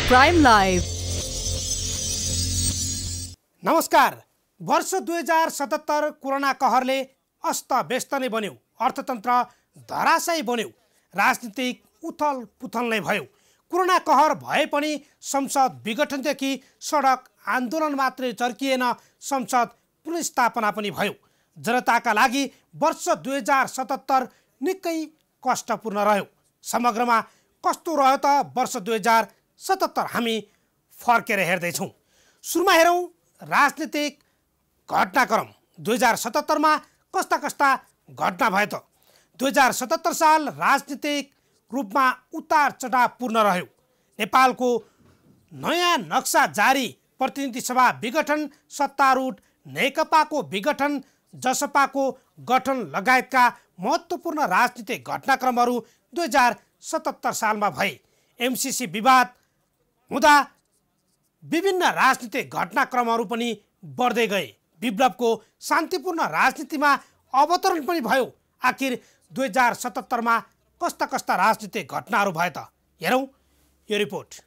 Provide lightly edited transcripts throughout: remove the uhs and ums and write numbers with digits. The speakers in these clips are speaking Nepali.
Prime live. नमस्कार। वर्ष 2077 कोरोना कहरले अस्तव्यस्त नै बन्यो, अर्थतन्त्र धराशायी बन्यो, राजनीतिक उथल पुथल नै भयो। कोरोना कहर भए पनि संसद विघटनदेखि सडक आन्दोलन मात्रै चर्किएन, संसद पुनर्स्थापना पनि भयो। जनताका लागि वर्ष 2077 निकै कष्टपूर्ण रह्यो। समग्रमा कस्तो रह्यो त वर्ष 2077 हामी फर्केर हेर्दैछौँ। सुरुमा हेरौँ राजनीतिक घटनाक्रम। 2077 मा कस्ता कस्ता घटना भए त? 2077 साल राजनीतिक रूपमा उतार चढावपूर्ण रह्यो। नेपालको नयाँ नक्सा जारी, प्रतिनिधि सभा विघटन, सत्तारूढ नेकपाको विघटन, जसपाको गठन लगायतका महत्त्वपूर्ण राजनीतिक घटनाक्रमहरू 2077 सालमा भए। एमसीसी विवाद हुँदा विभिन्न राजनीतिक घटनाक्रमहरू पनि बढ्दै गए। विप्लवको शान्तिपूर्ण राजनीतिमा अवतरण पनि भयो। आखिर 2077 मा कस्ता कस्ता राजनीतिक घटनाहरू भए त? हेरौँ यो रिपोर्ट।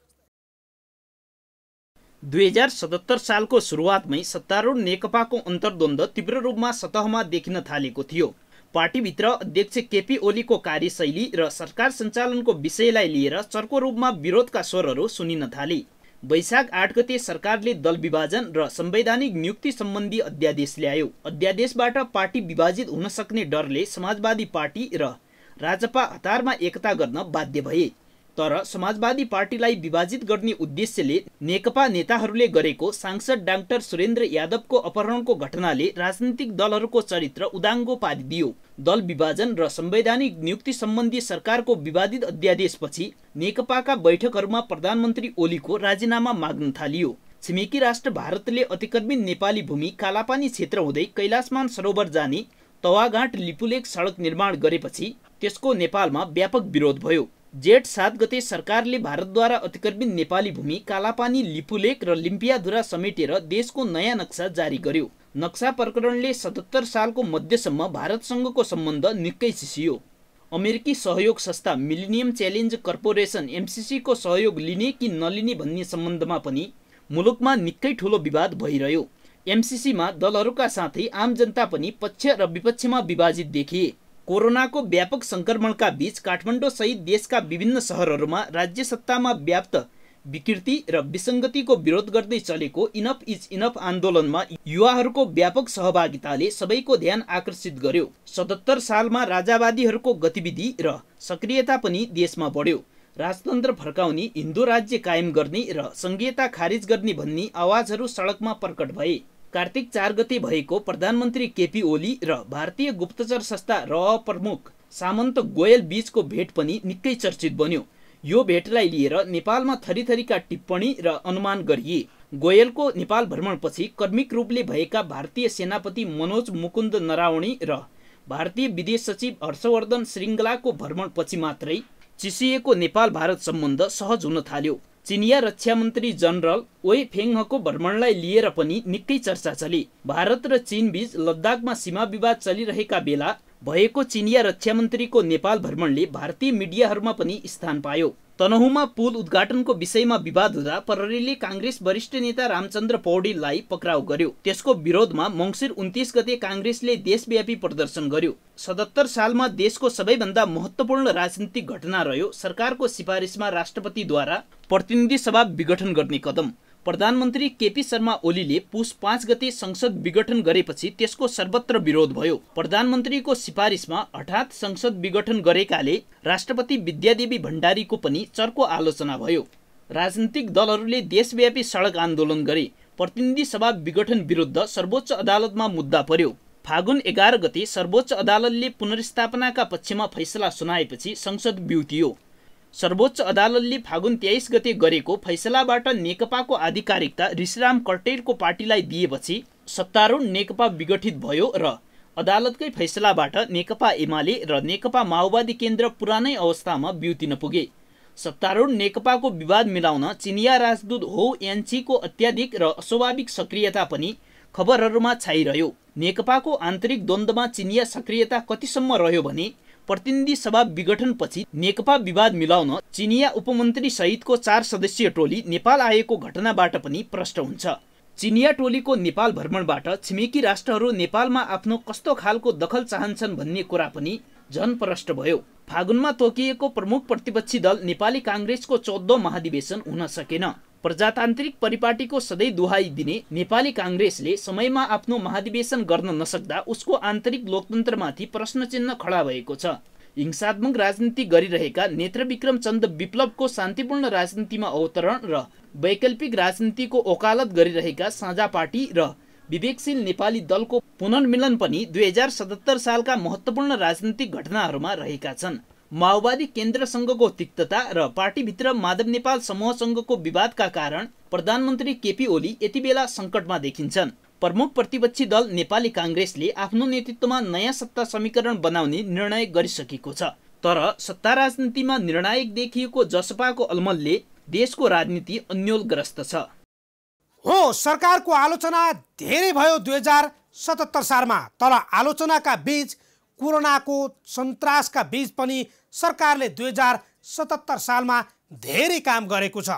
2077 सालको सुरुवातमै सत्तारूढ नेकपाको अन्तर्द्वन्द्व तीव्र रूपमा सतहमा देखिन थालेको थियो। पार्टीभित्र अध्यक्ष केपी ओलीको कार्यशैली र सरकार सञ्चालनको विषयलाई लिएर चर्को रूपमा विरोधका स्वरहरू सुनिन थाले। वैशाख 8 गते सरकारले दल विभाजन र संवैधानिक नियुक्ति सम्बन्धी अध्यादेश ल्यायो। अध्यादेशबाट पार्टी विभाजित हुन सक्ने डरले समाजवादी पार्टी र राजपा हतारमा एकता गर्न बाध्य भए। तर समाजवादी पार्टीलाई विभाजित गर्ने उद्देश्यले नेकपा नेताहरूले गरेको सांसद डाक्टर सुरेन्द्र यादवको अपहरणको घटनाले राजनीतिक दलहरूको चरित्र उदाङ्गो पारिदियो। दल विभाजन र संवैधानिक नियुक्ति सम्बन्धी सरकारको विवादित अध्यादेशपछि नेकपाका बैठकहरूमा प्रधानमन्त्री ओलीको राजीनामा माग्न थालियो। छिमेकी राष्ट्र भारतले अतिक्रमित नेपाली भूमि कालापानी क्षेत्र हुँदै कैलाशमान सरोवर जाने तवाघाट लिपुलेक सडक निर्माण गरेपछि त्यसको नेपालमा व्यापक विरोध भयो। जेठ 7 गते सरकारले भारतद्वारा अतिक्रमित नेपाली भूमि कालापानी, लिपुलेक र लिम्पियाधुरा समेटेर देशको नयाँ नक्सा जारी गर्यो। नक्सा प्रकरणले 77 सालको मध्यसम्म भारतसँगको सम्बन्ध निकै चिसियो। अमेरिकी सहयोग संस्था मिलेनियम च्यालेन्ज कर्पोरेसन एमसीसी को सहयोग लिने कि नलिने भन्ने सम्बन्धमा पनि मुलुकमा निकै ठूलो विवाद भइरह्यो। एमसीसीमा दलहरूका साथै आम जनता पनि पक्ष र विपक्षमा विभाजित देखिए। कोरोनाको व्यापक संक्रमणका बीच काठमाडौँ सहित देशका विभिन्न शहरहरूमा राज्य सत्तामा व्याप्त विकृति र विसङ्गतिको विरोध गर्दै चलेको इनफ इज इनफ आन्दोलनमा युवाहरूको व्यापक सहभागिताले सबैको ध्यान आकर्षित गर्यो। 77 सालमा राजावादीहरूको गतिविधि र सक्रियता पनि देशमा बढ्यो। राजतन्त्र फर्काउने, हिन्दू राज्य कायम गर्ने र संघीयता खारिज गर्ने भन्ने आवाजहरू सडकमा प्रकट भए। कार्तिक 4 गते भएको प्रधानमन्त्री केपी ओली र भारतीय गुप्तचर संस्था रह प्रमुख सामन्त गोयल बीचको भेट पनि निकै चर्चित बन्यो। यो भेटलाई लिएर नेपालमा थरीथरीका टिप्पणी र अनुमान गरिए। गोयलको नेपाल भ्रमणपछि कर्मिक रूपले भएका भारतीय सेनापति मनोज मुकुन्द नरावणे र भारतीय विदेश सचिव हर्षवर्धन श्रृङ्गलाको भ्रमणपछि मात्रै चिसिएको नेपाल भारत सम्बन्ध सहज हुन थाल्यो। चिनिया रक्षा मन्त्री जनरल ओइ फेङहको भ्रमणलाई लिएर पनि निकै चर्चा चले। भारत र चीन बीच लद्दाखमा सीमा विवाद चलिरहेका बेला भएको चिनिया रक्षा मन्त्रीको नेपाल भ्रमणले भारतीय मिडियाहरूमा पनि स्थान पायो। तनहुँमा पुल उद्घाटनको विषयमा विवाद हुँदा प्रहरीले काङ्ग्रेस वरिष्ठ नेता रामचन्द्र पौडेललाई पक्राउ गर्यो। त्यसको विरोधमा मङ्सिर 29 गते काङ्ग्रेसले देशव्यापी प्रदर्शन गर्यो। 77 सालमा देशको सबैभन्दा महत्त्वपूर्ण राजनीतिक घटना रह्यो सरकारको सिफारिसमा राष्ट्रपतिद्वारा प्रतिनिधि सभा विघटन गर्ने कदम। प्रधानमन्त्री केपी शर्मा ओलीले पुस 5 गते संसद विघटन गरेपछि त्यसको सर्वत्र विरोध भयो। प्रधानमन्त्रीको सिफारिसमा हठात संसद विघटन गरेकाले राष्ट्रपति विद्यादेवी भण्डारीको पनि चर्को आलोचना भयो। राजनीतिक दलहरूले देशव्यापी सडक आन्दोलन गरे। प्रतिनिधि सभा विघटन विरुद्ध सर्वोच्च अदालतमा मुद्दा पर्यो। फागुन 11 गते सर्वोच्च अदालतले पुनर्स्थापनाका पक्षमा फैसला सुनाएपछि संसद बिउतियो। सर्वोच्च अदालतले फागुन 23 गते गरेको फैसलाबाट नेकपाको आधिकारिकता ऋषिराम कट्टेलको पार्टीलाई दिएपछि सत्तारूढ नेकपा विघटित भयो र अदालतकै फैसलाबाट नेकपा एमाले र नेकपा माओवादी केन्द्र पुरानै अवस्थामा बिउतिन पुगे। सत्तारूढ नेकपाको विवाद मिलाउन चिनिया राजदूत हो यान्चीको अत्याधिक र अस्वाभाविक सक्रियता पनि खबरहरूमा छाइरह्यो। नेकपाको आन्तरिक द्वन्द्वमा चिनिया सक्रियता कतिसम्म रह्यो भने प्रतिनिधि सभा विघटनपछि नेकपा विवाद मिलाउन चिनिया उपमन्त्री सहितको 4 सदस्यीय टोली नेपाल आएको घटनाबाट पनि प्रष्ट हुन्छ। चिनिया टोलीको नेपाल भ्रमणबाट छिमेकी राष्ट्रहरू नेपालमा आफ्नो कस्तो खालको दखल चाहन्छन् भन्ने कुरा पनि झन प्रष्ट भयो। फागुनमा तोकिएको प्रमुख प्रतिपक्षी दल नेपाली काङ्ग्रेसको 14औं महाधिवेशन हुन सकेन। प्रजातान्त्रिक परिपाटीको सधैँ दुहाई दिने नेपाली काङ्ग्रेसले समयमा आफ्नो महाधिवेशन गर्न नसक्दा उसको आन्तरिक लोकतन्त्रमाथि प्रश्न चिन्ह खडा भएको छ। हिंसात्मक राजनीति गरिरहेका नेत्रविक्रम चन्द विप्लवको शान्तिपूर्ण राजनीतिमा अवतरण र वैकल्पिक राजनीतिको ओकालत गरिरहेका साझा पार्टी र विवेकशील नेपाली दलको पुनर्मिलन पनि 2077 सालका महत्त्वपूर्ण राजनीतिक घटनाहरूमा रहेका छन्। माओवादी केन्द्रसँगको तिक्तता र पार्टीभित्र माधव नेपाल समूहसँगको विवादका कारण प्रधानमन्त्री केपी ओली यति बेला सङ्कटमा देखिन्छन्। प्रमुख प्रतिपक्षी दल नेपाली काङ्ग्रेसले आफ्नो नेतृत्वमा नयाँ सत्ता समीकरण बनाउने निर्णय गरिसकेको छ। तर सत्ता राजनीतिमा निर्णायक देखिएको जसपाको अलमलले देशको राजनीति अन्योलग्रस्त छ। हो, सरकारको आलोचना धेरै भयो 2077 सालमा, तर आलोचनाका बीच कोरोनाको सन्तासका बीच पनि सरकारले 2077 सालमा धेरै काम गरेको छ।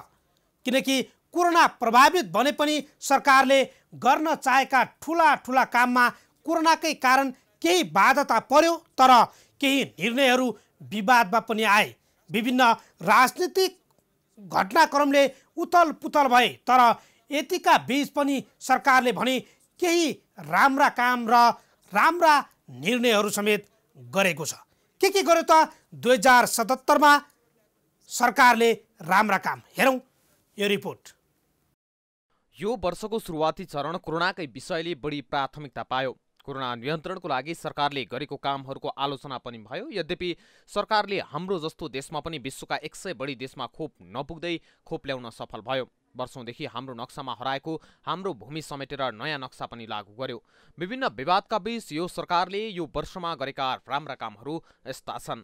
किनकि कोरोना प्रभावित भने पनि सरकारले गर्न चाहेका ठुला ठुला काममा कोरोनाकै कारण केही बाध्यता पर्यो, तर केही निर्णयहरू विवादमा पनि आए। विभिन्न राजनीतिक घटनाक्रमले उथल पुथल भए, तर यतिका बीच पनि सरकारले भने केही राम्रा काम र राम्रा निर्णयहरू समेत गरेको छ। के गर्यो त 2077 मा सरकारले राम्रा काम? हेरौँ यो रिपोर्ट। यो वर्षको सुरुवाती चरण कोरोनाकै विषयले बढी प्राथमिकता पायो। कोरोना नियन्त्रणको लागि सरकारले गरेको कामहरूको आलोचना पनि भयो। यद्यपि सरकारले हाम्रो जस्तो देशमा पनि विश्वका 100 बढी देशमा खोप नपुग्दै खोप ल्याउन सफल भयो। वर्षौंदेखि हाम्रो नक्सामा हराएको हाम्रो भूमि समेटेर नयाँ नक्सा पनि लागू गर्यो। विभिन्न विवादका बीच यो सरकारले यो वर्षमा गरेका राम्रा कामहरू यस्ता छन्।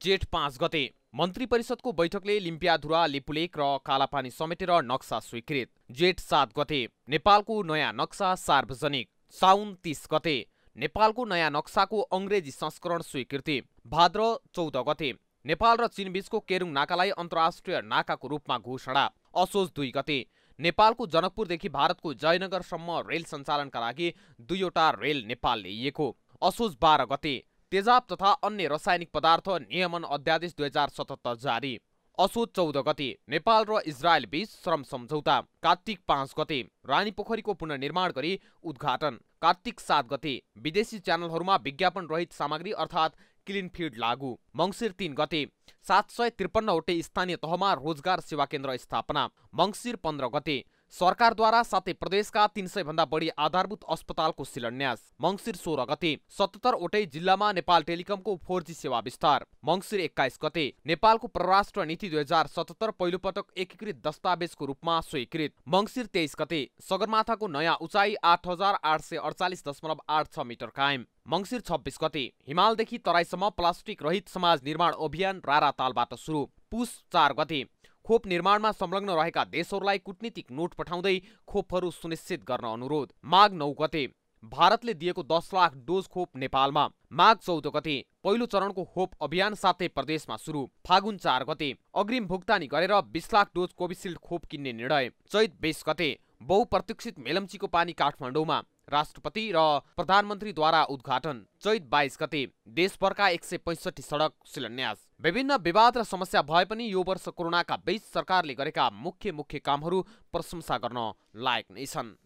जेठ 5 गते मन्त्री परिषदको बैठकले लिम्पियाधुरा, लिपुलेक र कालापानी समेटेर नक्सा स्वीकृत। जेठ 7 गते नेपालको नयाँ नक्सा सार्वजनिक। साउन 30 गते नेपालको नयाँ नक्साको अंग्रेजी संस्करण स्वीकृति। भाद्र 14 गते नेपाल र चीन बीचको केरुङ नाकालाई अन्तर्राष्ट्रिय नाकाको रूपमा घोषणा। असोज 2 गते नेपालको जनकपुरदेखि भारतको जयनगरसम्म रेल सञ्चालनका लागि 2वटा रेल नेपालले लिएको। असोज 12 गते तेजाब तथा अन्य रासायनिक पदार्थ नियमन अध्यादेश 2077 जारी। असोज 14 गते नेपाल र इजरायल बीच श्रम सम्झौता। कार्तिक 5 गते रानीपोखरीको पुनर्निर्माण गरी उद्घाटन। कार्तिक 7 गते विदेशी च्यानलहरूमा विज्ञापन रहित सामग्री अर्थात् क्लिन फिड लागू। मङ्सिर 3 गते 753 वटै स्थानीय तहमा रोजगार सेवा केन्द्र स्थापना। मङ्सिर 15 गते सरकारद्वारा 7 प्रदेशका 300 भन्दा बढी आधारभूत अस्पतालको शिलान्यास। मङ्सिर 16 गते 77 वटै जिल्लामा नेपाल टेलिकमको 4G सेवा विस्तार। मङ्सिर 21 गते नेपालको परराष्ट्र नीति 2077 पहिलोपटक एकीकृत दस्तावेजको रूपमा स्वीकृत। मङ्सिर 23 गते सगरमाथाको नयाँ उचाइ 8848.86 मिटर कायम। मङ्सिर 26 गते हिमालदेखि तराईसम्म प्लास्टिक रहित समाज निर्माण अभियान रारातालबाट सुरु। पुस 4 गते खोप निर्माणमा संलग्न रहेका देशहरूलाई कूटनीतिक नोट पठाउँदै खोपहरू सुनिश्चित गर्न अनुरोध। माघ 9 गते भारतले दिएको 10 लाख डोज खोप नेपालमा। माघ 14 गते पहिलो चरणको खोप अभियान 7 प्रदेशमा सुरु। फागुन 4 गते अग्रिम भुक्तानी गरेर 20 लाख डोज कोभिसिल्ड खोप किन्ने निर्णय। चैत 20 गते बहुप्रतीक्षित मेलम्चीको पानी काठमाडौँमा राष्ट्रपति र प्रधानमन्त्रीद्वारा उद्घाटन। चैत 22 गते देशभरका 165 सडक शिलान्यास। विभिन्न विवाद र समस्या भए पनि यो वर्ष कोरोनाका बीच सरकारले गरेका मुख्य कामहरू प्रशंसा गर्न लायक नै छन्।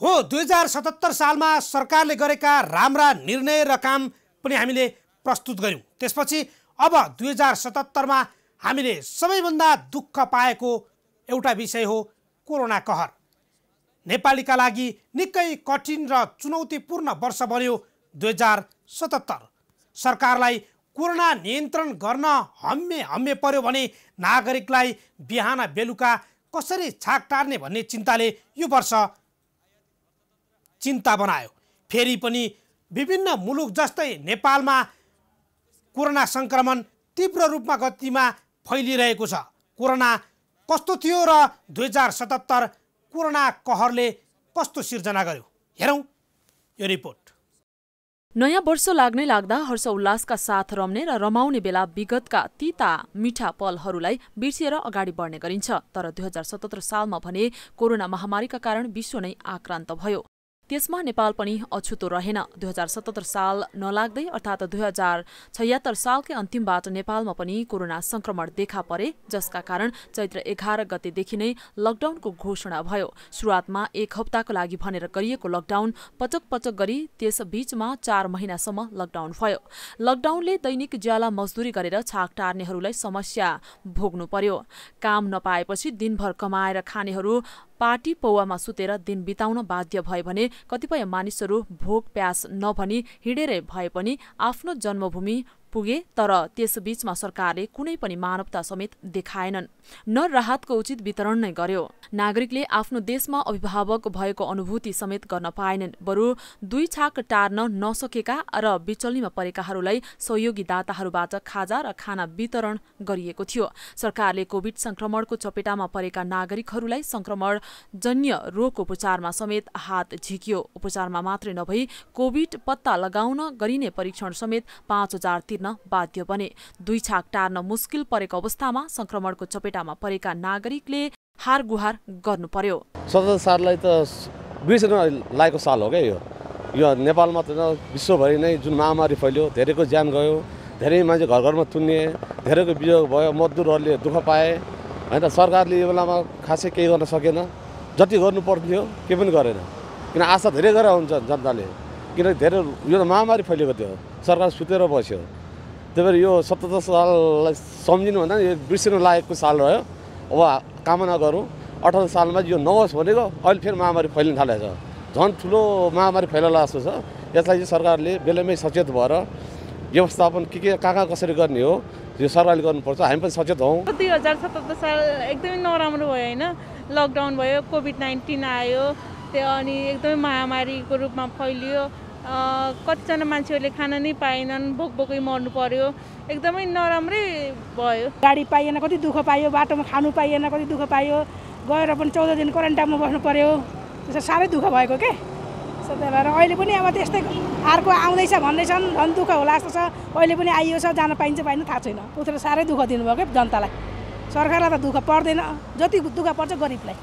हो, 2077 सालमा सरकारले गरेका राम्रा निर्णय र काम पनि हामीले प्रस्तुत गर्यौं। त्यसपछि अब 2077 मा हामीले सबैभन्दा दुःख पाएको एउटा विषय हो कोरोना कहर। नेपालीका लागि निकै कठिन र चुनौतीपूर्ण वर्ष बन्यो 2077। सरकारलाई कोरोना नियन्त्रण गर्न हम्मे पर्यो भने नागरिकलाई बिहान बेलुका कसरी छाक टार्ने भन्ने चिन्ताले यो वर्ष चिन्ता बनायो। फेरि पनि विभिन्न मुलुक जस्तै नेपालमा कोरोना संक्रमण तीव्र रूपमा गतिमा फैलिरहेको छ। कोरोना कस्तो थियो र 2077 कोरोना कहरले कस्तो सिर्जना गर्यो? हेरौँ यो रिपोर्ट। नयाँ वर्ष लाग्नै लाग्दा हर्ष उल्लासका साथ रम्ने र रमाउने बेला विगतका तीता मिठा पलहरूलाई बिर्सिएर अगाडि बढ्ने गरिन्छ। तर 2077 सालमा भने कोरोना महामारीका कारण विश्व नै आक्रान्त भयो। त्यसमा नेपाल पनि अछुतो रहेन। 2077 साल नलाग्दै अर्थात् 2076 सालकै अन्तिमबाट नेपालमा पनि कोरोना संक्रमण देखा परे, जसका कारण चैत्र 11 गतेदेखि नै लकडाउनको घोषणा भयो। सुरुवातमा 1 हप्ताको लागि भनेर गरिएको लकडाउन पटक पटक गरी त्यस बीचमा 4 महिनासम्म लकडाउन भयो। लकडाउनले दैनिक ज्याला मजदुरी गरेर छाक टार्नेहरूलाई समस्या भोग्नु पर्यो। काम नपाएपछि दिनभर कमाएर खानेहरू पार्टी पौवामा सुतेर दिन बिताउन बाध्य भए भने कतिपय मानिसहरू भोक प्यास नभनी हिँडेरै भए पनि आफ्नो जन्मभूमि पुगे। तर त्यसबीचमा सरकारले कुनै पनि मानवता समेत देखाएनन्, न राहतको उचित वितरण नै गर्यो। नागरिकले आफ्नो देशमा अभिभावक भएको अनुभूति समेत गर्न पाएनन्। बरु 2 छाक टार्न नसकेका र बिचल्लीमा परेकाहरूलाई सहयोगी दाताहरूबाट खाजा र खाना वितरण गरिएको थियो। सरकारले कोभिड संक्रमणको चपेटामा परेका नागरिकहरूलाई संक्रमण जन्य रोग उपचारमा समेत हात झिकियो। उपचारमा मात्रै नभई कोभिड पत्ता लगाउन गरिने परीक्षण समेत 5,000 तिर्न बाध्य बने। 2 छाक टार्न मुस्किल परेको अवस्थामा संक्रमणको चपेटामा परेका नागरिकले हार गुहार गर्नु पर्यो। 77 साललाई त बिर्सन लागेको साल हो क्या यो नेपालमा त विश्वभरि नै जुन महामारी फैल्यो, धेरैको ज्यान गयो, धेरै मान्छे घर घरमा तुन्निए, धेरैको वियोग भयो, मजदुरहरूले दुःख पाए हैन। सरकारले यो बेलामा खासै केही गर्न सकेन। जति गर्नु पर्थ्यो के पनि गरेन, किन आशा धेरै गरेर हुन्छ जनताले, किन धेरै यो महामारी फैलिएको थियो, सरकार सुतेर बस्यो। त्यही भएर यो 77 साललाई सम्झिनु भन्दा यो बिर्सिनु लागेको साल रह्यो। अब कामना गरौँ 18 सालमा यो नहोस् भनेको अहिले फेरि महामारी फैलिन थालेछ। झन् ठुलो महामारी फैलला जस्तो छ। यसलाई चाहिँ सरकारले बेलैमै सचेत भएर व्यवस्थापन के कहाँ कसरी गर्ने हो यो सरकारले गर्नुपर्छ। हामी पनि सचेत हौँ। 2077 साल एकदमै नराम्रो भयो होइन। लकडाउन भयो, कोभिड-19 आयो, त्यो अनि एकदमै महामारीको रूपमा फैलियो। कतिजना मान्छेहरूले खाना नै पाएनन्, भोकै मर्नु पर्यो। एकदमै नराम्रै भयो। गाडी पाइएन, कति दुःख पायो, बाटोमा खानु पाइएन, कति दुःख पायो, गएर पनि 14 दिन क्वारेन्टाइनमा बस्नु पर्यो। त्यसो साह्रै दुःख भएको के। त्यही भएर अहिले पनि अब त्यस्तै अर्को आउँदैछ भन्दैछन्, झन् दुःख होला जस्तो छ। अहिले पनि आइयो छ, जान पाइन्छ पाइन्न थाहा छैन। उत्र साह्रै दुःख दिनुभयो क्या जनतालाई। सरकारलाई त दुःख पर्दैन, जति दुःख पर्छ गरिबलाई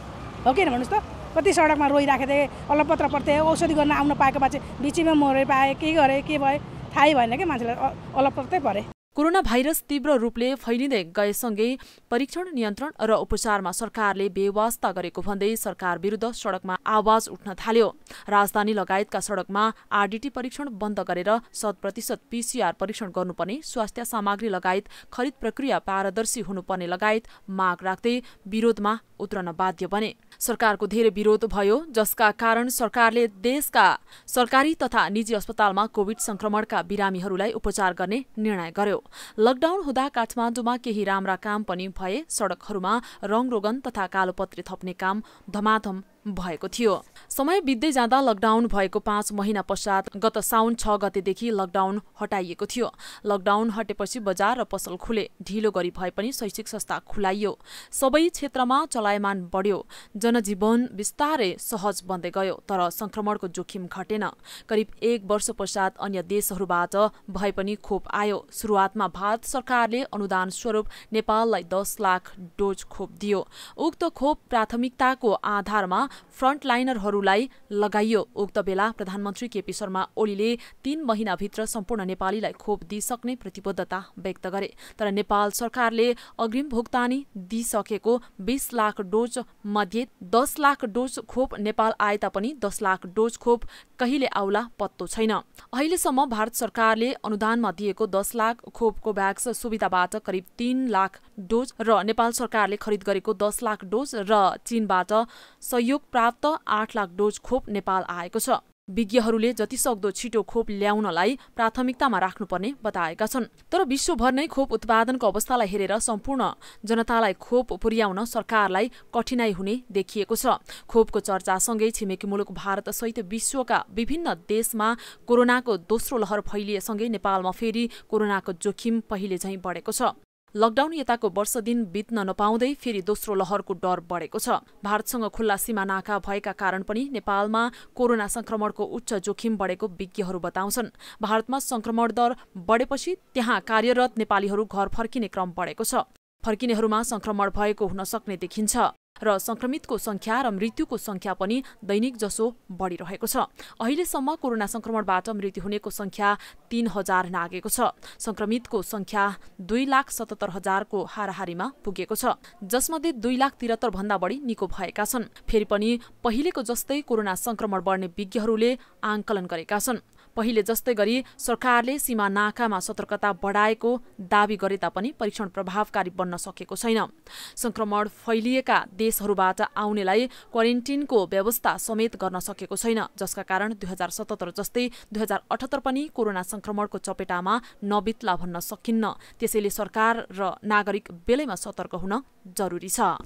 हो कि भन्नुहोस् त। कति सडकमा रोइराखेको थिएँ, अलपत्र पर्थेँ, औषधि गर्न आउन पाएको भए चाहिँ बिचैमा मरे पाएँ, के गरेँ के भयो थाहै भएन क्या मान्छेलाई, अलपत्रै परे। कोरोना भाइरस तीव्र रूपले फैलिँदै गएसँगै परीक्षण, नियन्त्रण र उपचारमा सरकारले बेवास्ता गरेको भन्दै सरकार विरुद्ध सडकमा आवाज उठ्न थाल्यो। राजधानी लगायतका सडकमा आरडीटी परीक्षण बन्द गरेर 100% पीसीआर परीक्षण गर्नुपर्ने, स्वास्थ्य सामग्री लगायत खरिद प्रक्रिया पारदर्शी हुनुपर्ने लगायत माग राख्दै विरोधमा उत्रन बाध्य बने। सरकारको धेरै विरोध भयो, जसका कारण सरकारले देशका सरकारी तथा निजी अस्पतालमा कोभिड संक्रमणका बिरामीहरूलाई उपचार गर्ने निर्णय गर्यो। लकडाउन हुँदा काठमाडौँमा केही राम्रा काम पनि भए। सडकहरूमा रङरोगन तथा कालोपत्री थप्ने काम धमाधम भएको थियो। समय बित्दै जाँदा लकडाउन भएको 5 महिना पश्चात गत साउन 6 गतेदेखि लकडाउन हटाइएको थियो। लकडाउन हटेपछि बजार र पसल खुले, ढिलो गरी भए पनि शैक्षिक संस्था खुलाइयो। सबै क्षेत्रमा चलायमान बढ्यो, जनजीवन बिस्तारै सहज बन्दै गयो। तर संक्रमणको जोखिम घटेन। करिब 1 वर्ष पश्चात अन्य देशहरूबाट भए पनि खोप आयो। सुरुवातमा भारत सरकारले अनुदान स्वरूप नेपाललाई 10 लाख डोज खोप दियो। उक्त खोप प्राथमिकताको आधारमा फ्रन्टलाइनरहरूलाई लगाइयो। उक्त बेला प्रधानमन्त्री केपी शर्मा ओलीले 3 महिनाभित्र सम्पूर्ण नेपालीलाई खोप दिइसक्ने प्रतिबद्धता व्यक्त गरे। तर नेपाल सरकारले अग्रिम भुक्तानी दिइसकेको 20 लाख डोज मध्ये 10 लाख डोज खोप नेपाल आए तापनि 10 लाख डोज खोप कहिले आउला पत्तो छैन। अहिलेसम्म भारत सरकारले अनुदानमा दिएको 10 लाख खोप कोभ्याक्स सुविधाबाट करिब 3 लाख डोज र नेपाल सरकारले खरिद गरेको 10 लाख डोज र चीनबाट सहयोग प्राप्त 8 लाख डोज खोप नेपाल आएको छ। विज्ञहरूले जतिसक्दो छिटो खोप ल्याउनलाई प्राथमिकतामा राख्नुपर्ने बताएका छन्। तर विश्वभर नै खोप उत्पादनको अवस्थालाई हेरेर सम्पूर्ण जनतालाई खोप पुर्याउन सरकारलाई कठिनाई हुने देखिएको छ। खोपको चर्चासँगै छिमेकी मुलुक भारत सहित विश्वका विभिन्न देशमा कोरोनाको दोस्रो लहर फैलिएसँगै नेपालमा फेरि कोरोनाको जोखिम पहिले झैं बढेको छ। लकडाउन यताको वर्ष दिन बित्न नपाउँदै फेरि दोस्रो लहरको डर बढेको छ। भारतसँग खुल्ला सीमा नाका भएका कारण पनि नेपालमा कोरोना संक्रमणको उच्च जोखिम बढेको विज्ञहरू बताउँछन्। भारतमा संक्रमण दर बढेपछि त्यहाँ कार्यरत नेपालीहरू घर फर्किने क्रम बढेको छ। फर्किनेहरूमा संक्रमण भएको हुन सक्ने देखिन्छ र संक्रमितको संख्या र मृत्युको संख्या पनि दैनिक जसो बढिरहेको छ। अहिलेसम्म कोरोना संक्रमणबाट मृत्यु हुनेको संख्या 3000 नागेको छ। संक्रमितको संख्या 2,77,000 को हाराहारीमा पुगेको छ, जसमध्ये 2,73,000 भन्दा बढी निको भएका छन्। फेरि पनि पहिलेको जस्तै कोरोना संक्रमण बढ्ने विज्ञहरूले आंकलन गरेका छन्। पहिले जस्तै गरी सरकारले सीमा नाकामा सतर्कता बढाएको दावी गरे तापनि परीक्षण प्रभावकारी बन्न सकेको छैन। संक्रमण फैलिएका देशहरूबाट आउनेलाई क्वारेन्टिनको व्यवस्था समेत गर्न सकेको छैन, जसका कारण 2077 जस्तै 2078 पनि कोरोना संक्रमणको चपेटामा नबित्ला भन्न सकिन्न। त्यसैले सरकार र नागरिक बेलैमा सतर्क हुन जरुरी छ।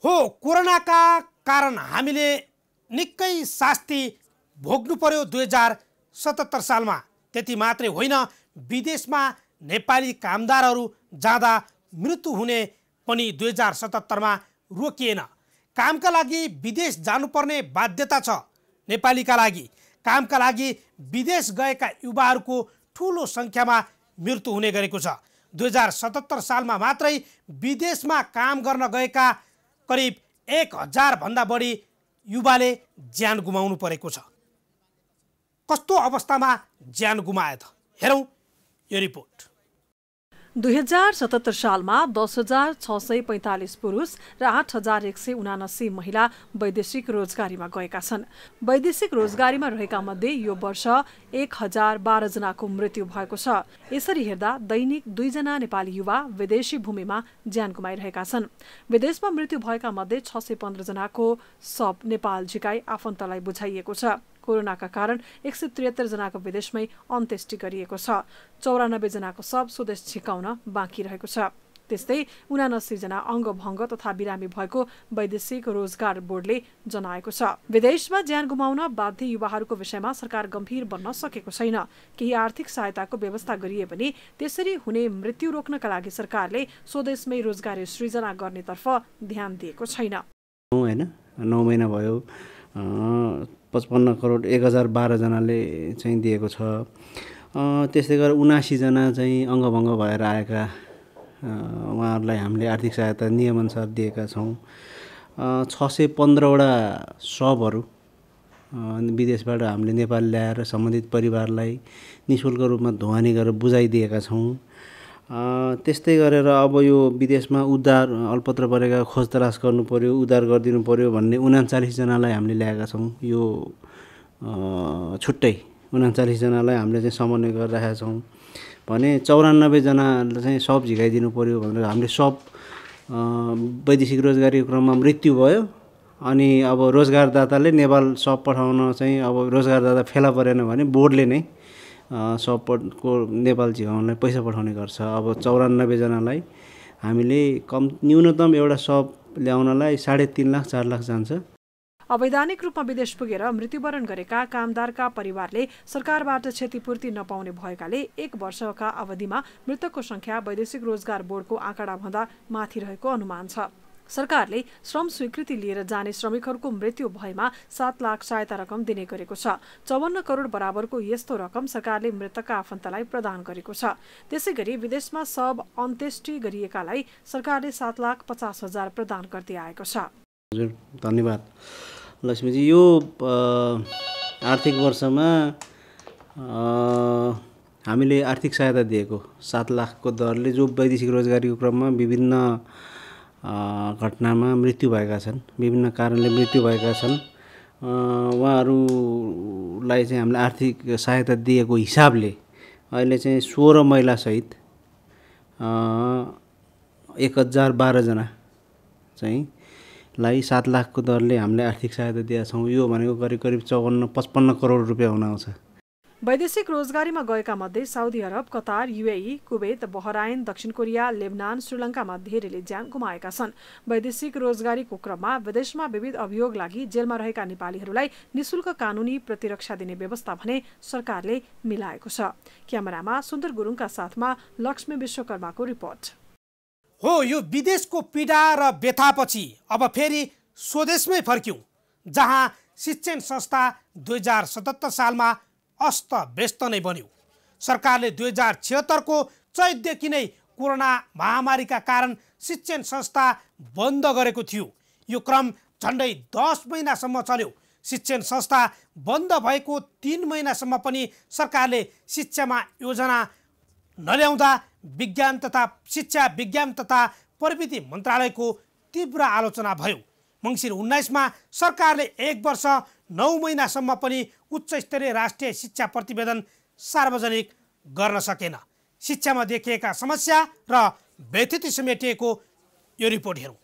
हो, कोरोनाका कारण हामीले निकै शास्ति भोग्नु पर्यो 2077 सालमा। त्यति मात्रै होइन, विदेशमा नेपाली कामदारहरू जाँदा मृत्यु हुने पनि 2077 मा रोकिएन। कामका लागि विदेश जानुपर्ने बाध्यता छ नेपालीका लागि। कामका लागि विदेश गएका युवाहरूको ठुलो सङ्ख्यामा मृत्यु हुने गरेको छ। 2077 सालमा मात्रै विदेशमा काम गर्न गएका करिब 1000 भन्दा बढी युवाले ज्यान गुमाउनु परेको छ। कस्तो अवस्थामा ज्यान गुमाए त, हेरौँ यो रिपोर्ट। 2077 सालमा 10,645 पुरुष र 8,179 महिला वैदेशिक रोजगारीमा गएका छन्। वैदेशिक रोजगारीमा रहेका मध्ये यो वर्ष 1012 जनाको मृत्यु भएको छ। यसरी हेर्दा दैनिक 2 जना नेपाली युवा विदेशी भूमिमा ज्यान गुमाइरहेका छन्। विदेशमा मृत्यु भएका मध्ये 615 जनाको शव नेपाल झिकाई आफन्तलाई बुझाइएको छ। कोरोनाका कारण 173 जनाको विदेशमै अन्त्येष्टि गरिएको छ। 94 जनाको शव स्वदेश झिकाउन बाँकी रहेको छ। त्यस्तै 79 जना अङ्गभङ्ग तथा बिरामी भएको वैदेशिक रोजगार बोर्डले जनाएको छ। विदेशमा ज्यान गुमाउन बाध्य युवाहरूको विषयमा सरकार गम्भीर बन्न सकेको छैन। केही आर्थिक सहायताको व्यवस्था गरिए पनि त्यसरी हुने मृत्यु रोक्नका लागि सरकारले स्वदेशमै रोजगारी सृजना गर्नेतर्फ ध्यान दिएको छैन। 9 महिना भयो, 55 करोड 1012 जनाले चाहिँ दिएको छ। त्यस्तै गरेर 79 जना चाहिँ अङ्गभङ्ग भएर आएका उहाँहरूलाई हामीले आर्थिक सहायता नियमअनुसार दिएका छौँ। 615वटा शवहरू विदेशबाट हामीले नेपाल ल्याएर सम्बन्धित परिवारलाई निःशुल्क रूपमा ढुवानी गरेर बुझाइदिएका छौँ। त्यस्तै गरेर अब यो विदेशमा उद्धार अल्पत्र परेका खोज तलास गर्नु पर्यो, उद्धार गरिदिनु पर्यो भन्ने 39 जनालाई हामीले ल्याएका छौँ। यो छुट्टै 39 जनालाई हामीले चाहिँ समन्वय गरिरहेका छौँ भने 94 जनालाई चाहिँ शव झिकाइदिनु पर्यो भनेर हामीले शव वैदेशिक रोजगारीको क्रममा मृत्यु भयो। अनि अब रोजगारदाताले नेपाल शव पठाउन चाहिँ अब रोजगारदाता फेला परेन भने बोर्डले नै शवको नेपाल झिकाउनलाई पैसा पठाउने गर्छ। अब 94 जनालाई हामीले न्यूनतम एउटा शव ल्याउनलाई 3.5 लाख 4 लाख जान्छ। अवैधानिक रूपमा विदेश पुगेर मृत्युवरण गरेका कामदारका परिवारले सरकारबाट क्षतिपूर्ति नपाउने भएकाले 1 वर्षका अवधिमा मृतकको संख्या वैदेशिक रोजगार बोर्डको आँकडा भन्दा माथि रहेको अनुमान छ। सरकारले श्रम स्वीकृति लिएर जाने श्रमिकहरूको मृत्यु भएमा 7 लाख सहायता रकम दिने गरेको छ। 54 करोड बराबरको यस्तो रकम सरकारले मृतकका आफन्तलाई प्रदान गरेको छ। त्यसैगरी विदेशमा शव अन्त्येष्टि गरिएकालाई सरकारले 7,50,000 प्रदान गर्दै आएको छ। हजुर, धन्यवाद लक्ष्मीजी। यो आर्थिक वर्षमा हामीले आर्थिक सहायता दिएको 7 लाखको दरले जो वैदेशिक रोजगारीको क्रममा विभिन्न घटनामा मृत्यु भएका छन्, विभिन्न कारणले मृत्यु भएका छन्, उहाँहरूलाई चाहिँ हामीले आर्थिक सहायता दिएको हिसाबले अहिले चाहिँ 16 महिलासहित 1012 जना चाहिँ 7 लाखको दरले हामीले आर्थिक सहायता दिएका छौँ। यो भनेको करिब 55 करोड रुपियाँ हुन आउँछ। वैदेशिक रोजगारीमा गएका मध्ये Saudi Arab, Qatar, UAE, Kuwait, Bahrain, दक्षिण कोरिया, लेबनान, श्रीलङ्कामा धेरैले ज्यान गुमाएका छन्। वैदेशिक रोजगारीको क्रममा विदेशमा विविध अभियोग लागि जेलमा रहेका नेपालीहरूलाई निशुल्क कानुनी प्रतिरक्षा दिने व्यवस्था भने सरकारले मिलाएको छ। क्यामेरामा सुन्दर गुरुङका साथमा लक्ष्मी विश्वकर्माको रिपोर्ट। हो, यो विदेशको पीडा र व्यथापछि अब फेरि स्वदेशमै फर्क्यौँ, जहाँ शिक्षण संस्था 2077 सालमा अस्त व्यस्त नै बन्यो। सरकारले 2076 को चैतदेखि नै कोरोना महामारीका कारण शिक्षण संस्था बन्द गरेको थियो। यो क्रम झन्डै 10 महिनासम्म चल्यो। शिक्षण संस्था बन्द भएको 3 महिनासम्म पनि सरकारले शिक्षामा योजना नल्याउँदा शिक्षा विज्ञान तथा प्रविधि मन्त्रालयको तीव्र आलोचना भयो। मङ्सिर 19 मा सरकारले 1 वर्ष 9 महिनासम्म पनि उच्च स्तरीय राष्ट्रिय शिक्षा प्रतिवेदन सार्वजनिक गर्न सकेन। शिक्षामा देखिएका समस्या र व्यथिति समेटिएको यो रिपोर्ट हेरौँ।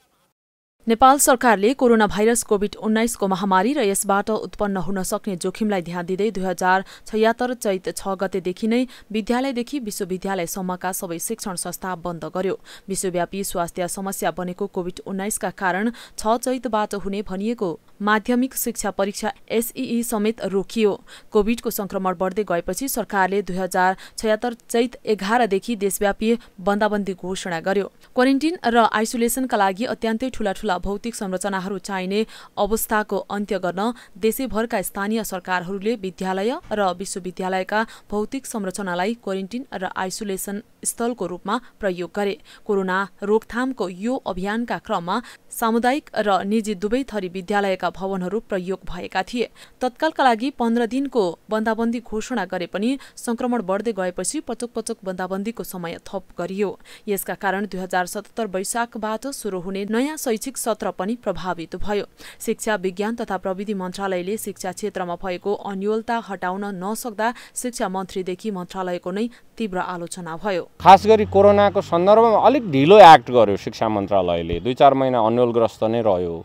नेपाल सरकारले कोरोना भाइरस कोभिड-19 को महामारी र यसबाट उत्पन्न हुन सक्ने जोखिमलाई ध्यान दिँदै 2076 चैत 6 गतेदेखि नै विद्यालयदेखि विश्वविद्यालयसम्मका सबै शिक्षण संस्था बन्द गर्यो। विश्वव्यापी स्वास्थ्य समस्या बनेको कोभिड-19 का कारण 6 चैतबाट हुने भनिएको माध्यमिक शिक्षा परीक्षा एसईई समेत रोकियो। कोभिडको संक्रमण बढ्दै गएपछि सरकारले 2076 चैत 11 देखि देशव्यापी बन्दाबन्दी घोषणा गर्यो। क्वारेन्टिन र आइसोलेसनका लागि अत्यन्तै ठूला भौतिक संरचनाहरू चाहिने अवस्थाको अन्त्य गर्न देशैभरका स्थानीय सरकारहरूले विद्यालय र विश्वविद्यालयका भौतिक संरचनालाई क्वारेन्टिन र आइसोलेसन स्थलको रूपमा प्रयोग गरे। कोरोना रोकथामको यो अभियानका क्रममा सामुदायिक र निजी दुवै थरी विद्यालयका भवनहरू प्रयोग भएका थिए। तत्कालका लागि 15 दिनको बन्दाबन्दी घोषणा गरे पनि संक्रमण बढ्दै गएपछि पटक बन्दाबन्दीको समय थप गरियो। यसका कारण 2077 वैशाखबाट सुरु हुने नयाँ शैक्षिक सत्र पनि प्रभावित भयो। शिक्षा विज्ञान तथा प्रविधि मन्त्रालयले शिक्षा क्षेत्रमा भएको अन्योलता हटाउन नसक्दा शिक्षा मन्त्रीदेखि मन्त्रालयको नै तीव्र आलोचना भयो। खास गरी कोरोनाको सन्दर्भमा अलिक ढिलो एक्ट गर्यो शिक्षा मन्त्रालयले। 2-4 महिना अन्योलग्रस्त नै रह्यो।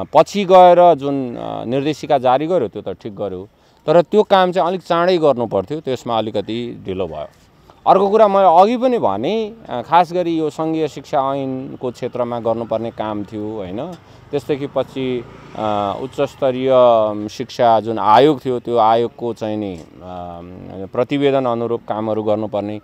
पछि गएर जुन निर्देशिका जारी गर्यो त्यो त ठिक गर्यो, तर त्यो काम चाहिँ अलिक चाँडै गर्नु पर्थ्यो, त्यसमा अलिकति ढिलो भयो। अर्को कुरा मैले अघि पनि भने, खास गरी यो सङ्घीय शिक्षा ऐनको क्षेत्रमा गर्नुपर्ने काम थियो हैन। त्यसदेखि पछि उच्च स्तरीय शिक्षा जुन आयोग थियो त्यो आयोगको चाहिँ नि प्रतिवेदन अनुरूप कामहरू गर्नुपर्ने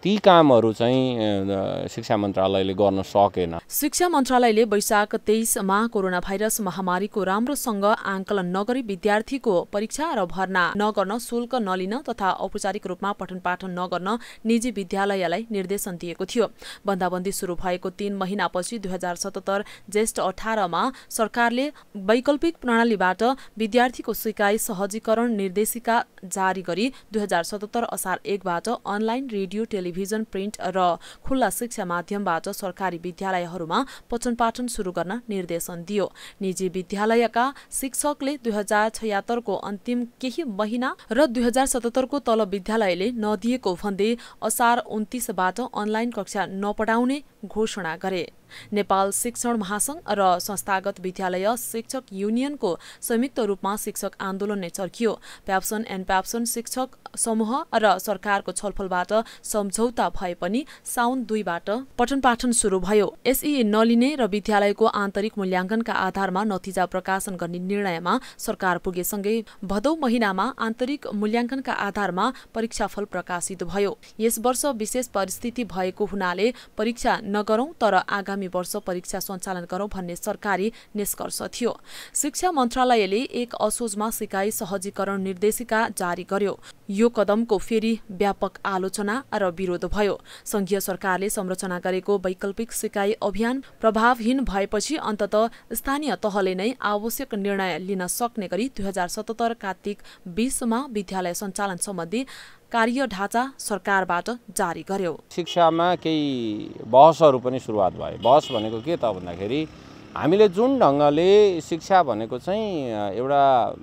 ती कामहरू चाहिँ शिक्षा मन्त्रालयले गर्न सकेन। शिक्षा मन्त्रालयले वैशाख 23 मा कोरोना भाइरस महामारीको राम्रोसँग आंकलन नगरी विद्यार्थीको परीक्षा र भर्ना नगर्न, शुल्क नलिन तथा औपचारिक रूपमा पठन पाठन नगर्न निजी विद्यालयलाई निर्देशन दिएको थियो। बन्दाबन्दी सुरु भएको 3 महिनापछि 2077 ज्येष्ठ 18 मा सरकारले वैकल्पिक प्रणालीबाट विद्यार्थीको सिकाइ सहजीकरण निर्देशिका जारी गरी 2077 असार 1 बाट अनलाइन, रेडियो, टेलिभिजन, प्रिन्ट र खुल्ला शिक्षा माध्यमबाट सरकारी विद्यालयहरूमा पठन पाठन सुरु गर्न निर्देशन दियो। निजी विद्यालयका शिक्षकले 2076 को अन्तिम केही महिना र 2077 को तलब विद्यालयले नदिएको भन्दै असार 29 बाट अनलाइन कक्षा नपढाउने घोषणा गरे। नेपाल शिक्षण महासंघ र संस्थागत विद्यालय शिक्षक युनियनको संयुक्त रूपमा शिक्षक आन्दोलन नै चर्कियो। प्याप्सन एन्ड प्याप्सन शिक्षक समूह र सरकारको छलफलबाट सम्झौता भए पनि साउन 2 बाट पठन पाठन सुरु भयो। एसई नलिने र विद्यालयको आन्तरिक मूल्याङ्कनका आधारमा नतिजा प्रकाशन गर्ने निर्णयमा सरकार पुगेसँगै भदौ महिनामा आन्तरिक मूल्याङ्कनका आधारमा परीक्षाफल प्रकाशित भयो। यस वर्ष विशेष परिस्थिति भएको हुनाले परीक्षा नगरौं तर आगामी वर्ष परीक्षा सञ्चालन गरौं भन्ने सरकारी निष्कर्ष थियो। शिक्षा मन्त्रालयले 1 असोजमा सिकाइ सहजीकरण निर्देशिका जारी गर्यो। यो कदमको फेरि व्यापक आलोचना र विरोध भयो। संघीय सरकारले संरचना गरेको वैकल्पिक सिकाइ अभियान प्रभावहीन भएपछि अन्ततः स्थानीय तहले नै आवश्यक निर्णय लिन सक्ने गरी 2077 कार्तिक 20 मा विद्यालय सञ्चालन सम्बन्धी कार्य ढाँचा सरकारबाट जारी गर्यो। शिक्षामा केही बहसहरू पनि सुरुवात भयो। बहस भनेको के त भन्दाखेरि हामीले जुन ढङ्गले शिक्षा भनेको चाहिँ एउटा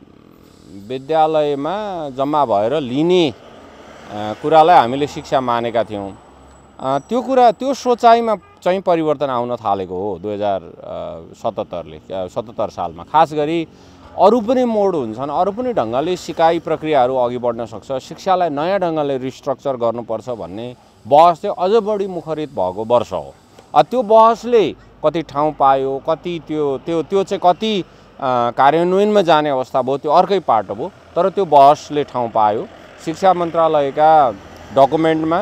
विद्यालयमा जम्मा भएर लिने कुरालाई हामीले शिक्षा मानेका थियौँ, त्यो सोचाइमा चाहिँ परिवर्तन आउन थालेको हो 2077 सालमा। खास गरी अरू पनि मोड हुन्छन्, अरू पनि ढङ्गले सिकाइ प्रक्रियाहरू अघि बढ्न सक्छ, शिक्षालाई नयाँ ढङ्गले रिस्ट्रक्चर गर्नुपर्छ भन्ने बहस चाहिँ अझ बढी मुखरित भएको वर्ष हो। त्यो बहसले कति ठाउँ पायो, कति त्यो चाहिँ कति कार्यान्वयनमा जाने अवस्था भयो त्यो अर्कै पाटो भयो, तर त्यो बहसले ठाउँ पायो। शिक्षा मन्त्रालयका डकुमेन्टमा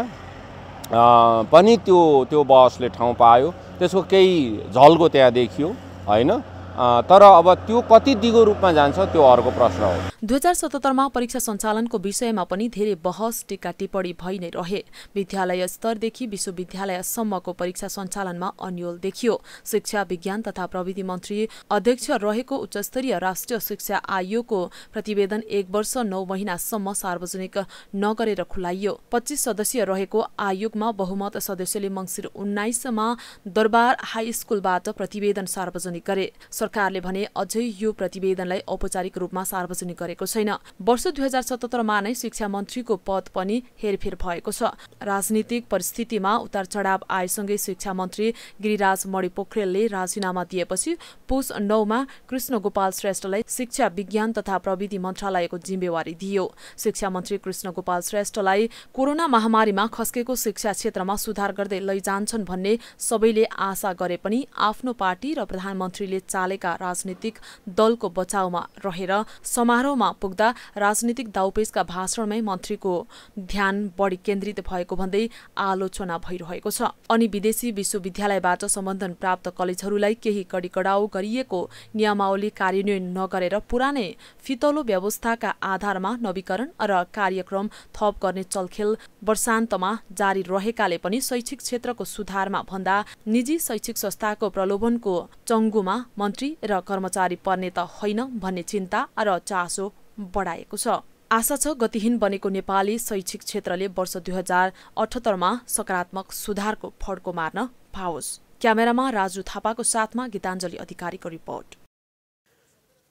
पनि त्यो बहसले ठाउँ पायो, त्यसको केही झल्को त्यहाँ देखियो हैन। तर अब त्यो कति दिगो रूपमा जान्छ त्यो अर्को प्रश्न हो। 2077 परीक्षा सञ्चालनको विषयमा पनि धेरै बहस टीका टिप्पणी भइ नै रहे। विद्यालय स्तरदेखि विश्वविद्यालयसम्मको परीक्षा सञ्चालनमा अन्यल देखियो। शिक्षा विज्ञान तथा प्रविधि मन्त्री अध्यक्ष रहेको उच्चस्तरीय राष्ट्रिय शिक्षा आयोगको प्रतिवेदन 1 वर्ष 9 महिनासम्म सार्वजनिक नगरेर खुलाइयो। 25 सदस्यीय रहेको आयोगमा बहुमत सदस्यले मङ्सिर 19 मा दरबार हाई स्कुलबाट प्रतिवेदन सार्वजनिक गरे। सरकारले भने अझै यो प्रतिवेदनलाई औपचारिक रूपमा सार्वजनिक गरेको छैन। वर्ष 2077 मा नै शिक्षा मन्त्रीको पद पनि हेरफेर भएको छ। राजनीतिक परिस्थितिमा उतार चढाव आएसँगै शिक्षा मन्त्री गिरिराज मणि पोखरेलले राजीनामा दिएपछि पुस 9 मा कृष्ण गोपाल श्रेष्ठलाई शिक्षा विज्ञान तथा प्रविधि मन्त्रालयको जिम्मेवारी दिइयो। शिक्षा मन्त्री कृष्ण गोपाल श्रेष्ठलाई कोरोना महामारीमा खस्केको शिक्षा क्षेत्रमा सुधार गर्दै लैजान्छन् भन्ने सबैले आशा गरे पनि आफ्नो पार्टी र प्रधानमन्त्रीले चालेका राजनीतिक दलको बचाउमा रहेर समारोहमा पुग्दा राजनीतिक दाउपेचका भाषणमै मन्त्रीको ध्यान बढी केन्द्रित भएको भन्दै आलोचना भइरहेको छ। अनि विदेशी विश्वविद्यालयबाट सम्बन्धन प्राप्त कलेजहरूलाई केही कडिकडाउ गरिएको नियमावली कार्यान्वयन नगरेर पुरानै फितलो व्यवस्थाका आधारमा नवीकरण र कार्यक्रम थप गर्ने चलखेल वर्षान्तमा जारी रहेकाले पनि शैक्षिक क्षेत्रको सुधारमा भन्दा निजी शैक्षिक संस्थाको प्रलोभनको चङ्गुमा मन्त्री र कर्मचारी पर्ने त होइन भन्ने चिन्ता र चासो बढाएको छ। आशा छ गतिहीन बनेको नेपाली शैक्षिक क्षेत्रले वर्ष 2078 मा सकारात्मक सुधारको फड्को मार्न पाओस्। क्यामेरामा राजु थापाको साथमा गीताञ्जली अधिकारीको रिपोर्ट।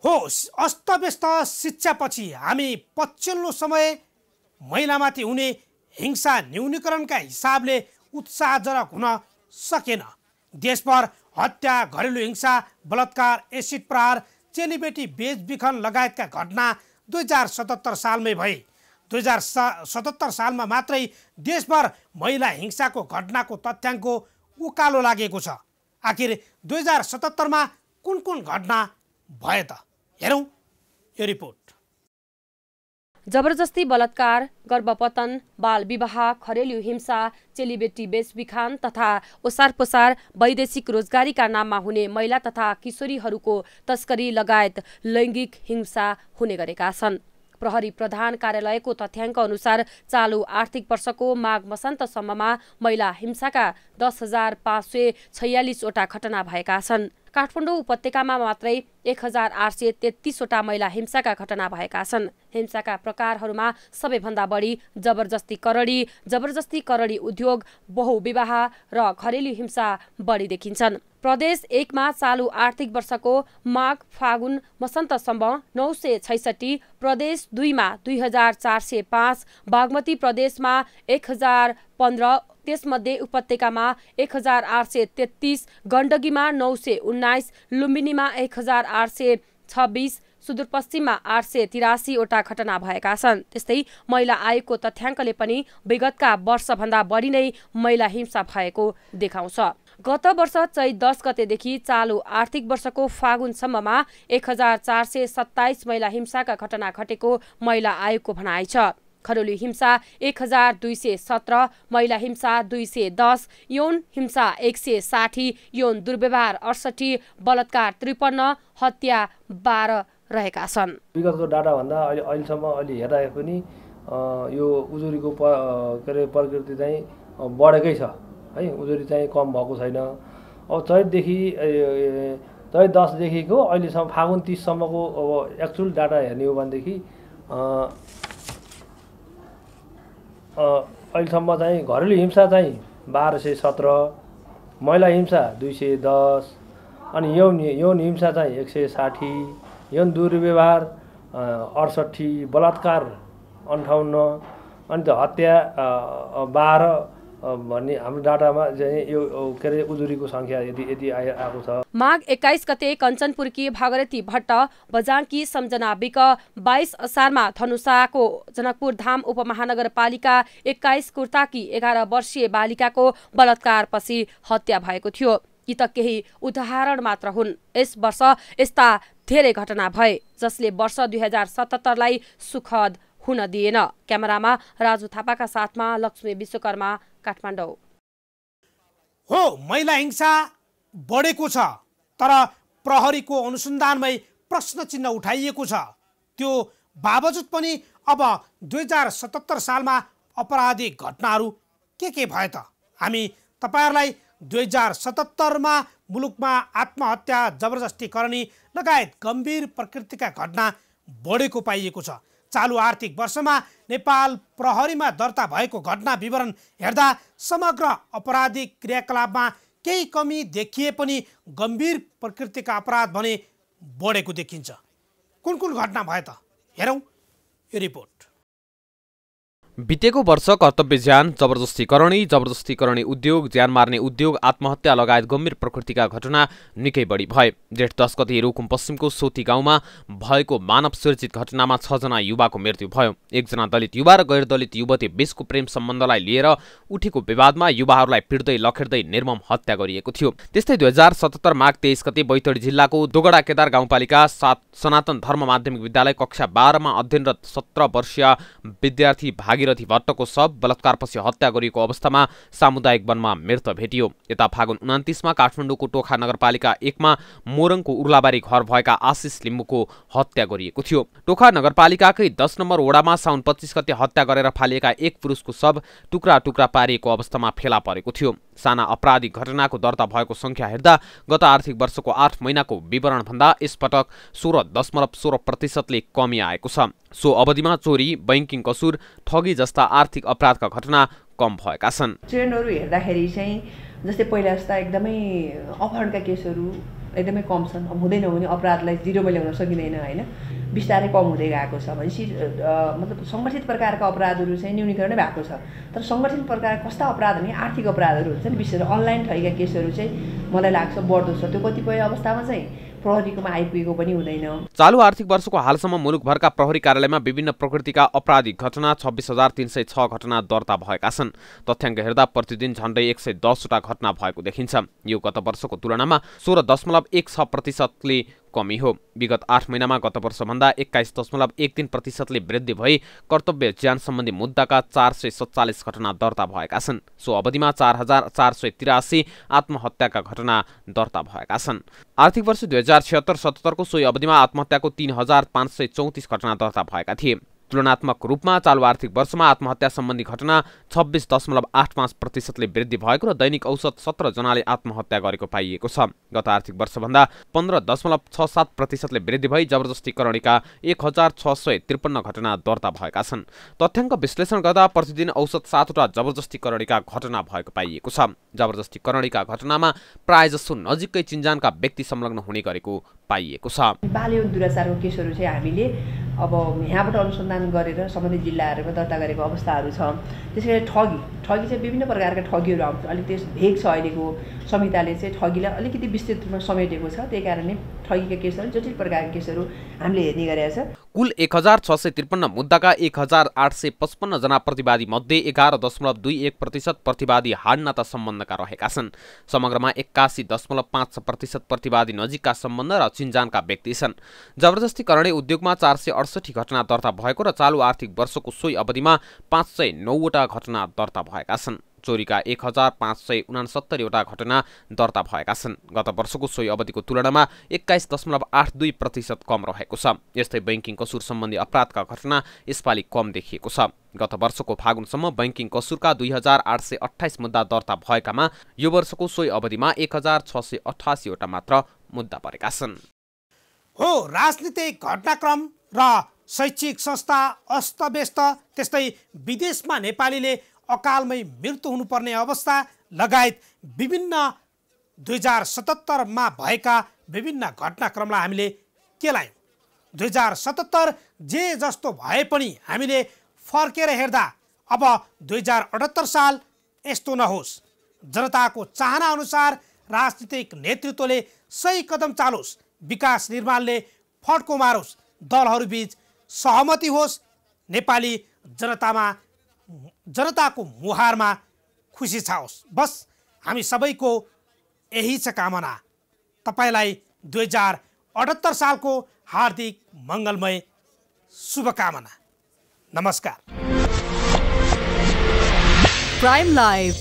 होस्, अस्तव्यस्त शिक्षापछि हामी पछिल्लो समय महिलामाथि हुने हिंसा न्यूनीकरणका हिसाबले उत्साहजनक हुन सकेन। देशभर हत्या, घरेलु हिंसा, बलात्कार, एसिड प्रहार, चेलीबेटी बेचबिखन लगायतका घटना 2077 सालमै भए। 2077 सालमा मात्रै देशभर महिला हिंसाको घटनाको तथ्याङ्क उकालो लागेको छ। आखिर 2077 मा कुन कुन घटना भए त? हेरौँ यो रिपोर्ट। जबरजस्ती बलात्कार, गर्भपतन, बाल विवाह, घरेलु हिंसा, चेलीबेटी बेचबिखान तथा ओसार पोसार, वैदेशिक रोजगारीका नाममा हुने महिला तथा किशोरीहरूको तस्करी लगायत लैङ्गिक हिंसा हुने गरेका छन्। प्रहरी प्रधान कार्यालयको तथ्याङ्क अनुसार चालु आर्थिक वर्षको माघ मसान्तसम्ममा महिला हिंसाका 10,546 वटा घटना भएका छन्। काठमाडौँ उपत्यकामा मात्रै 1,833 वटा महिला हिंसाका घटना भएका छन्। हिंसाका प्रकारहरूमा सबैभन्दा बढी जबरजस्ती करडी उद्योग, बहुविवाह र घरेलु हिंसा बढी देखिन्छन्। प्रदेश 1 मा चालु आर्थिक वर्षको माघ फागुन मसान्तसम्म 966, प्रदेश 2 मा 2,405, बागमती प्रदेशमा 1,015, त्यसमध्ये उपत्यकामा 1,833, गण्डकीमा 919, लुम्बिनीमा 1,826, सुदूरपश्चिममा 883 वटा घटना भएका छन्। त्यस्तै महिला आयोगको तथ्याङ्कले पनि विगतका वर्षभन्दा बढी नै महिला हिंसा भएको देखाउँछ। गत वर्ष चैत 10 गतेदेखि चालु आर्थिक वर्षको फागुनसम्ममा 1,427 महिला हिंसाका घटना घटेको महिला आयोगको भनाइ छ। घरेलु हिंसा 1,217, महिला हिंसा 210, यौन हिंसा 160, यौन दुर्व्यवहार 68, बलात्कार 53, हत्या 12 रहेका छन्। विगतको डाटाभन्दा अहिलेसम्म हेर्दा पनि यो उजुरीको प्रकृति चाहिँ बढेकै छ है, उजुरी चाहिँ कम भएको छैन। अब चैत 10 देखिको अहिलेसम्म फागुन 30 सम्मको अब एक्चुअल डाटा हेर्ने हो भनेदेखि अहिलेसम्म चाहिँ घरेलु हिंसा चाहिँ 1217, महिला हिंसा 210, अनि यौन हिंसा चाहिँ 160, यौन दुर्व्यवहार 68, बलात्कार 58, अनि त हत्या 12, भन्ने हाम्रो डाटामा चाहिँ यो के अरे उजुरीको सङ्ख्या यदि आएको छ। माघ 21 गते कञ्चनपुरकी भागरथी भट्ट, बजाङकी सम्झना विक, 22 असारमा धनुषाको जनकपुर धाम उपमहानगरपालिका 21 कुर्ताकी 11 वर्षीय बालिकाको बलात्कारपछि हत्या भएको थियो। यी त केही उदाहरण मात्र हुन्। यस वर्ष यस्ता धेरै घटना भए जसले वर्ष 2077लाई सुखद हुन दिएन। क्यामेरामा राजु थापाका साथमा लक्ष्मी विश्वकर्मा, काठमाडौँ। हो, महिला हिंसा बढेको छ, तर प्रहरीको अनुसन्धानमै प्रश्न चिन्ह उठाइएको छ। त्यो बावजुद पनि अब 2077 सालमा अपराधिक घटनाहरू के भए त? हामी तपाईहरुलाई 2077 मा मुलुकमा आत्महत्या, जबरजस्ती करनी लगायत गम्भीर प्रकृतिका घटना बढेको पाइएको छ। चालु आर्थिक वर्षमा नेपाल प्रहरीमा दर्ता भएको घटना विवरण हेर्दा समग्र आपराधिक क्रियाकलापमा केही कमी देखिए पनि गम्भीर प्रकृतिका अपराध भने बढेको देखिन्छ। कुन घटना भए त? हेरौँ यो रिपोर्ट। बितेको वर्ष कर्तव्य ज्यान, जबरजस्ती करणी उद्योग, ज्यान मार्ने उद्योग, आत्महत्या लगायत गम्भीर प्रकृतिका घटना निकै बढी भए। जेठ 10 गते रुकुम पश्चिमको सोती गाउँमा भएको मानव सृजित घटनामा 6 जना युवाको मृत्यु भयो। 1 जना दलित युवा र गैर दलित युवती बीचको प्रेम सम्बन्धलाई लिएर उठेको विवादमा युवाहरूलाई पिट्दै लखेड्दै निर्मम हत्या गरिएको थियो। त्यस्तै 2077 माघ 23 गते बैतडी जिल्लाको दोगडा केदार गाउँपालिका 7 सनातन धर्म माध्यमिक विद्यालय कक्षा 12 मा अध्ययनरत 17 वर्षीय विद्यार्थी भागीरथी भट्टको शव बलात्कारपछि हत्या गरिएको अवस्थामा सामुदायिक वनमा मृत भेटियो। यता फागुन 29 मा काठमाडौँको टोखा नगरपालिका 1 मा मोरङको उर्लाबारी घर भएका आशिष लिम्बुको हत्या गरिएको थियो। टोखा नगरपालिकाकै 10 नम्बर वडामा साउन 25 गते हत्या गरेर फालिएका एक पुरुषको शव टुक्रा टुक्रा पारिएको अवस्थामा फेला परेको थियो। साना आपराधिक घटनाको दर्ता भएको संख्या हेर्दा गत आर्थिक वर्षको 8 महिनाको विवरण भन्दा यसपटक 16.16% कमी आएको छ। सो अवधिमा चोरी, बैंकिङ कसुर, ठगी जस्ता आर्थिक अपराधका घटना कम भएका छन्। ट्रेन्डहरू हेर्दाखेरि चाहिँ जस्तै पहिला जस्ता एकदमै अपहरणका केसहरू एकदमै कम छन्। अब हुँदै नहुने अपराधलाई जिरोमा ल्याउन सकिँदैन हैन, बिस्तारै कम हुँदै गएको छ। भनेपछि मतलब संगठित प्रकारका अपराधहरू चाहिँ न्यूनीकरण भएको छ। तर संगठित प्रकार कस्ता अपराध भने आर्थिक अपराधहरू हुन्छ नि, विशेष अनलाइन ठगीका केसहरू चाहिँ मलाई लाग्छ बढ्दो छ। त्यो कतिपय अवस्थामा चाहिँ प्रहरीकोमा आइपुगेको पनि हुँदैन। चालु आर्थिक वर्षको हालसम्म मुलुकभरका प्रहरी कार्यालयमा विभिन्न प्रकृतिका आपराधिक घटना 26,306 घटना दर्ता भएका छन्। तथ्याङ्क हेर्दा प्रतिदिन झण्डै 110 वटा घटना भएको देखिन्छ। यो गत वर्षको तुलनामा 16.16%ले कमी हो। विगत 8 महिनामा गत वर्षभन्दा 21.13%ले वृद्धि भई कर्तव्य ज्यान सम्बन्धी मुद्दाका 447 घटना दर्ता भएका छन्। सो अवधिमा 4,483 आत्महत्याका घटना दर्ता भएका छन्। आर्थिक वर्ष 2076-77 को सोही अवधिमा आत्महत्याको 3,534 घटना दर्ता भएका थिए। तुलनात्मक रूपमा चालु आर्थिक वर्षमा आत्महत्या सम्बन्धी घटना 26.85%ले वृद्धि भएको र दैनिक औसत 17 जनाले आत्महत्या गरेको पाइएको छ। गत आर्थिक वर्षभन्दा 15.67%ले वृद्धि भई जबरजस्ती करणीका 1,653 घटना दर्ता भएका छन्। तथ्याङ्क विश्लेषण गर्दा प्रतिदिन औसत 7 वटा जबरजस्ती करणीका घटना भएको पाइएको छ। जबरजस्ती करणीका घटनामा प्रायजसो नजिकै चिन्जानका व्यक्ति संलग्न हुने गरेको पाइएको छ। बाल यौन दुराचारको केसहरू चाहिँ हामीले अब यहाँबाट अनुसन्धान गरेर सम्बन्धित जिल्लाहरूमा दर्ता गरेको अवस्थाहरू छ। त्यसैगरी ठगी चाहिँ विभिन्न प्रकारका ठगीहरू आउँछ। अलिक त्यस भेग छ अहिलेको संहिताले चाहिँ ठगीलाई अलिकति विस्तृत रूपमा समेटेको छ। त्यही कारणले ठगीका केसहरू, जटिल प्रकारका केसहरू हामीले हेर्ने गरेका छ। कुल 1,653 मुद्दाका 1,855 जना प्रतिवादी मध्ये 11.21% प्रतिवादी हाडनाता सम्बन्धका रहेका छन्। समग्रमा 81.5% प्रतिवादी नजिकका सम्बन्ध र चिन्जानका व्यक्ति छन्। जबरजस्ती करणी उद्योगमा 468 घटना दर्ता भएको र चालु आर्थिक वर्षको सोही अवधिमा 509 वटा घटना दर्ता भएका छन्। चोरीका 1,569 वटा घटना दर्ता भएका छन्। गत वर्षको सोही अवधिको तुलनामा 21.82% कम रहेको छ। यस्तै बैंकिङ कसुर सम्बन्धी अपराधका घटना यसपालि कम देखिएको छ। गत वर्षको फागुनसम्म बैंकिङ कसुरका 2,828 मुद्दा दर्ता भएकामा यो वर्षको सोही अवधिमा 1,688 वटा मात्र मुद्दा परेका छन्। हो, राजनीतिक घटनाक्रम र शैक्षिक संस्था अस्तव्यस्त, त्यस्तै विदेशमा नेपालीले अकालमै मृत्यु हुनुपर्ने अवस्था लगायत विभिन्न 2077 मा भएका विभिन्न घटनाक्रमलाई हामीले केलायौँ। 2077 जे जस्तो भए पनि हामीले फर्केर हेर्दा अब 2078 साल यस्तो नहोस्। जनताको चाहना अनुसार राजनीतिक नेतृत्वले सही कदम चालोस्, विकास निर्माणले फड्को मारोस्, दलहरूबीच सहमति होस्, नेपाली जनताको मुहारमा खुसी छाओस्। बस हामी सबैको यही छ कामना। तपाईलाई 2078 सालको हार्दिक मङ्गलमय शुभकामना। नमस्कार। Prime live